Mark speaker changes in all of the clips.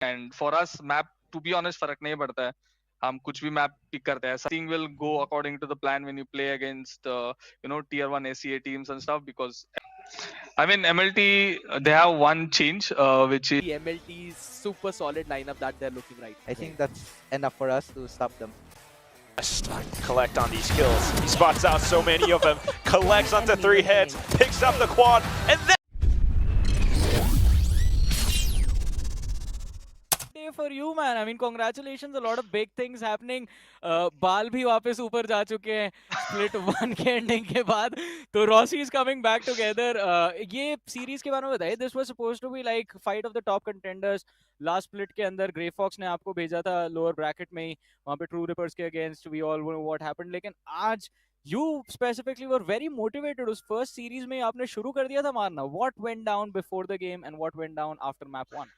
Speaker 1: And for us map to be honest फर्क नहीं पड़ता है हम कुछ भी map pick करते हैं something will go according to the plan when you play against tier 1 ACA teams and stuff because I mean MLT they have one change which is
Speaker 2: The MLT's super solid lineup that they're looking right now.
Speaker 3: I think that's enough for us to stop them.
Speaker 4: Collect on these kills. He spots out so many of them, collects onto 3 heads, picks up the quad, and then
Speaker 2: day for you, man. I mean, congratulations. A lot of big things happening. बाल भी वापस ऊपर जा चुके हैं split 1 के ending के बाद. तो Rossi is coming back together. ये series के बारे में बताइए. This was supposed to be like fight of the top contenders. Last split के अंदर Grey Fox ने आपको भेजा था lower bracket में ही. वहाँ पे True Rippers के against we all know what happened. लेकिन आज you specifically were very motivated. उस first series में आपने शुरू कर दिया था मारना. What went down before the game and what went down after map 1?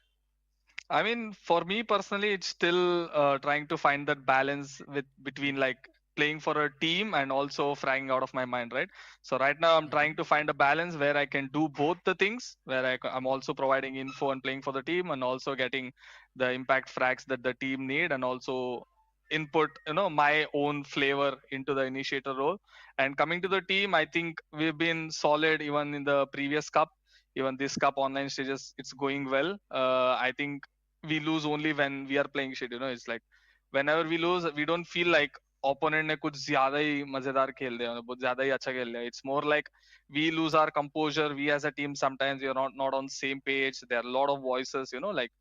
Speaker 1: I mean, for me personally, it's still trying to find that balance between like playing for a team and also fragging out of my mind, right? So right now I'm trying to find a balance where I can do both the things, where I'm also providing info and playing for the team and also getting the impact frags that the team need and also input, my own flavor into the initiator role. And coming to the team, I think we've been solid even in the previous cup. Even this cup online stages, it's going well. I think we lose only when we are playing shit, it's like whenever we lose we don't feel like opponent ने कुछ ज्यादा ही मजेदार खेल दिया बहुत ज्यादा ही अच्छा खेल दिया it's more like we lose our composure we as a team sometimes we are not on same page there are a lot of voices like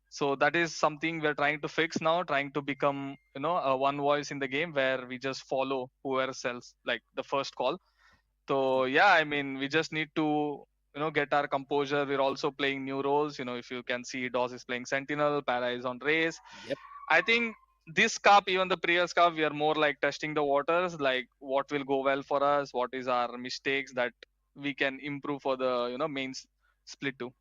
Speaker 1: so that is something we're trying to fix now trying to become a one voice in the game where we just follow whoever sells like the first call so yeah I mean we just need to get our composure. We're also playing new roles. If you can see, DOS is playing Sentinel, Para is on Race.
Speaker 2: Yep.
Speaker 1: I think this cup, even the previous cup, we are more like testing the waters, like what will go well for us, what is our mistakes that we can improve for the main split too.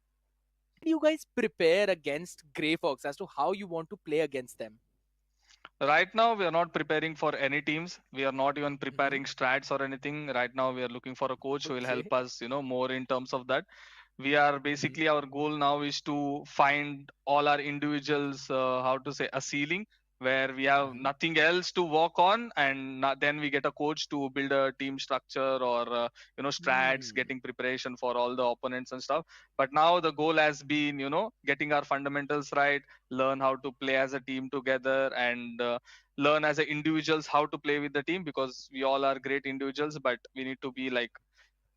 Speaker 2: Do you guys prepare against Grey Fox as to how you want to play against them?
Speaker 1: Right now, we are not preparing for any teams. We are not even preparing strats or anything. Right now, we are looking for a coach who will help us, more in terms of that. We are basically our goal now is to find all our individuals, a ceiling where we have nothing else to work on, and then we get a coach to build a team structure or strats, getting preparation for all the opponents and stuff. But now the goal has been, getting our fundamentals right, learn how to play as a team together, and learn as a individuals how to play with the team because we all are great individuals, but we need to be like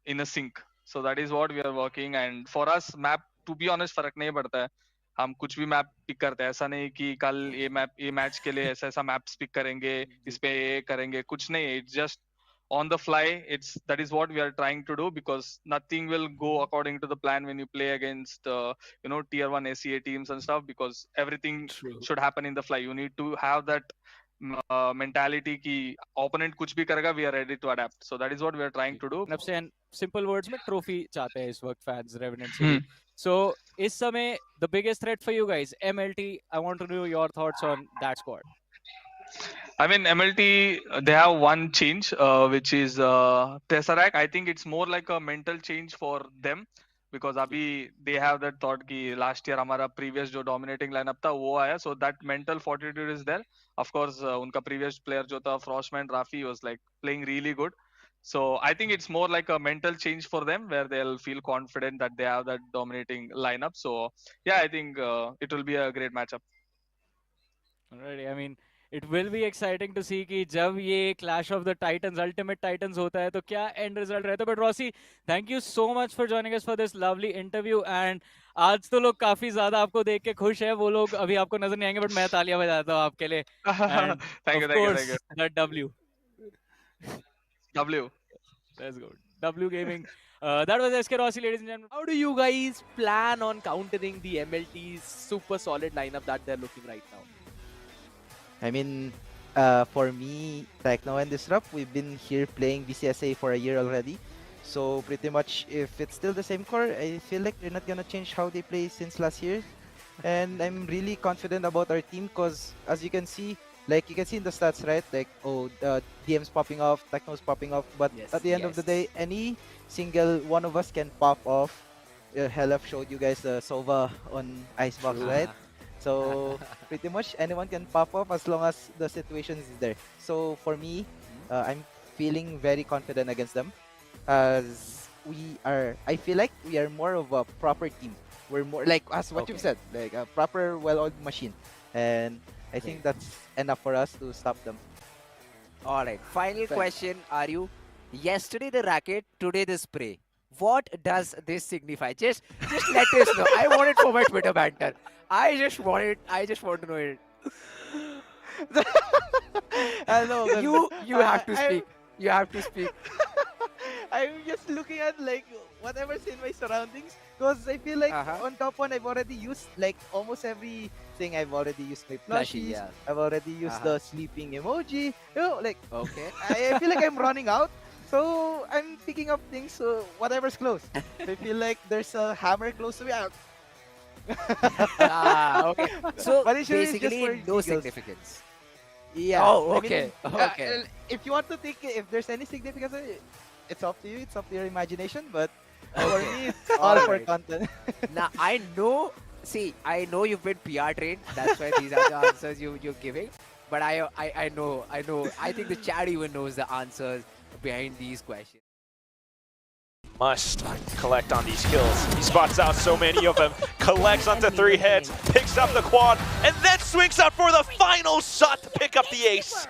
Speaker 1: in a sync. So that is what we are working. And for us, map to be honest फर्क नहीं पड़ता है हम कुछ भी map pick करते हैं ऐसा नहीं कि कल ये मैच के लिए ऐसा मैप्स पिक करेंगे इस पे ये करेंगे कुछ नहीं it's just on the fly that is what we are trying to do because nothing will go according to the plan when you play against tier 1 ACA teams and stuff because everything should happen in the fly you need to have that mentality कि opponent कुछ भी करेगा we are ready to adapt so that is what we are trying to do
Speaker 2: simple words में trophy चाहते हैं इस वक्त fans Revenant से so इस समय the biggest threat for you guys MLT I want to know your thoughts on that squad.
Speaker 1: I mean MLT they have one change which is Tesseract. I think it's more like a mental change for them because अभी they have that thought कि last year हमारा previous जो dominating lineup था वो आया so that mental fortitude is there. Of course उनका previous player जो था Frostman Rafi was like playing really good. So I think it's more like a mental change for them where they'll feel confident that they have that dominating lineup. So yeah, I think it will be a great matchup.
Speaker 2: Alrighty, I mean it will be exciting to see कि जब ये Clash of the Titans, Ultimate Titans होता है तो क्या end result रहता है. But Rossi, thank you so much for joining us for this lovely interview. And आज तो लोग काफी ज़्यादा आपको देख के खुश हैं. वो लोग अभी आपको नजर नहीं आएंगे, but मैं तालियां बजाता हूँ आपके लिए. And
Speaker 1: thank
Speaker 2: of course, that W.
Speaker 1: W.
Speaker 2: That's good. W Gaming. That was SkRossi, ladies and gentlemen. How do you guys plan on countering the MLT's super solid lineup that they're looking right now?
Speaker 3: I mean, for me, Techno and Disrupt, we've been here playing VCSA for a year already. So pretty much, if it's still the same core, I feel like they're not gonna change how they play since last year. And I'm really confident about our team because, as you can see, like you can see in the stats, right? Like, DM's popping off, Techno's popping off. But at the end of the day, any single one of us can pop off. Helef showed you guys the Sova on Icebox, right? So pretty much anyone can pop up as long as the situation is there. So for me, I'm feeling very confident against them, as I feel like we are more of a proper team. We're more like, as what you've said, like a proper well-oiled machine, and I think that's enough for us to stop them.
Speaker 5: All right. Final
Speaker 3: Fair.
Speaker 5: question, Aryu. Yesterday the racket, today the spray. What does this signify? Just let us know. I want it for my Twitter banter. I just want to know it.
Speaker 3: I know. 'Cause
Speaker 5: You have to speak. You have to speak.
Speaker 3: I'm just looking at like whatever's in my surroundings, because I feel like on top one I've already used like almost everything. I've already used my
Speaker 5: Plushie,
Speaker 3: plushies.
Speaker 5: yeah.
Speaker 3: I've already used the sleeping emoji. You know, like
Speaker 5: Okay.
Speaker 3: I feel like I'm running out. So I'm picking up things. So whatever's close. I feel like there's a hammer close to me.
Speaker 5: Okay. So
Speaker 3: But usually it's just
Speaker 5: basically
Speaker 3: for
Speaker 5: no
Speaker 3: giggles.
Speaker 5: significance.
Speaker 3: Yeah.
Speaker 5: Oh,
Speaker 3: I
Speaker 5: okay.
Speaker 3: mean,
Speaker 5: Okay.
Speaker 3: if you want to think, if there's any significance, it's up to you. It's up to your imagination. But for me, it's all for
Speaker 5: Alright.
Speaker 3: content.
Speaker 5: Now I know. See, I know you've been PR trained. That's why these are the answers you're giving. But I know. I think the chat even knows the answers behind these questions.
Speaker 4: Must collect on these kills. He spots out so many of them, collects onto 3 heads, picks up the quad, and then swings out for the final shot to pick up the ace.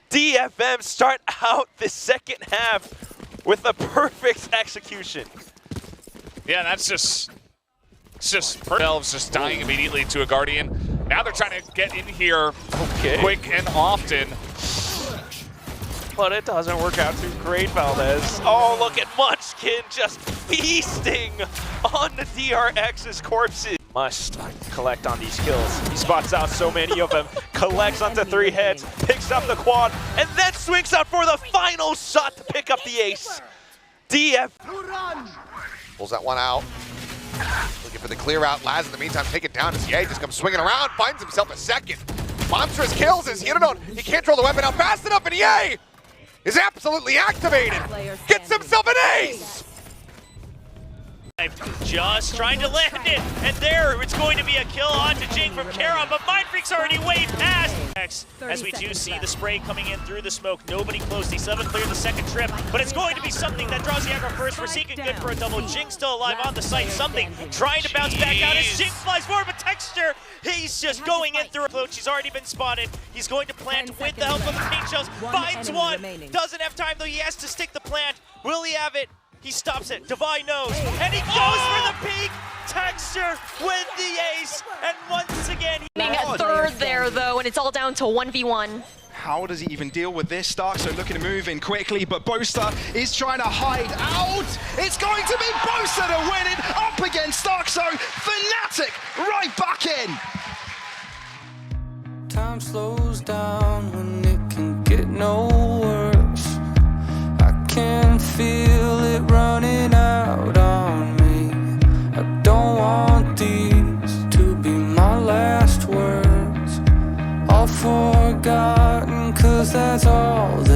Speaker 4: DFM start out the second half with a perfect execution.
Speaker 6: Yeah, that's just themselves just dying immediately to a Guardian. Now they're trying to get in here quick and often.
Speaker 4: But it doesn't work out too great, Valdez. Oh, look at Munchkin just feasting on the DRX's corpses. Must collect on these kills. He spots out so many of them, collects onto 3 heads, picks up the quad, and then swings out for the final shot to pick up the ace. DF
Speaker 7: Pulls that one out. Looking for the clear out. Laz in the meantime take it down as Ye just comes swinging around, finds himself a second. Monstrous kills as Hirodon. He can't throw the weapon out fast enough, and Ye is absolutely activated. Gets himself an ace.
Speaker 8: Just trying to land it, and there it's going to be a kill on to Jing from Karon, but Mindfreak's already way past. As we do see the spray coming in through the smoke, nobody close. He 7 cleared the second trip, but it's going to be something that draws the aggro first. Forsaken good for a double. Jing still alive on the site. Something trying to bounce back out as Jing flies forward, but Texture, he's just going in through a float. She's already been spotted. He's going to plant with the help of the paint shells. Finds one. Doesn't have time though. He has to stick the plant. Will he have it? He stops it. Divine knows. And he goes for the peak. Texture with the ace. And once again,
Speaker 9: Being at third there though, and it's all down to 1v1.
Speaker 10: How does he even deal with this? Starkso looking to move in quickly, but Boaster is trying to hide out. It's going to be Boaster to win it up against Starkso. Fnatic right back in.
Speaker 11: Time slows down when it can get no worse. I can feel it running out on me. I don't want these to be my last words. All forgotten, 'cause that's all that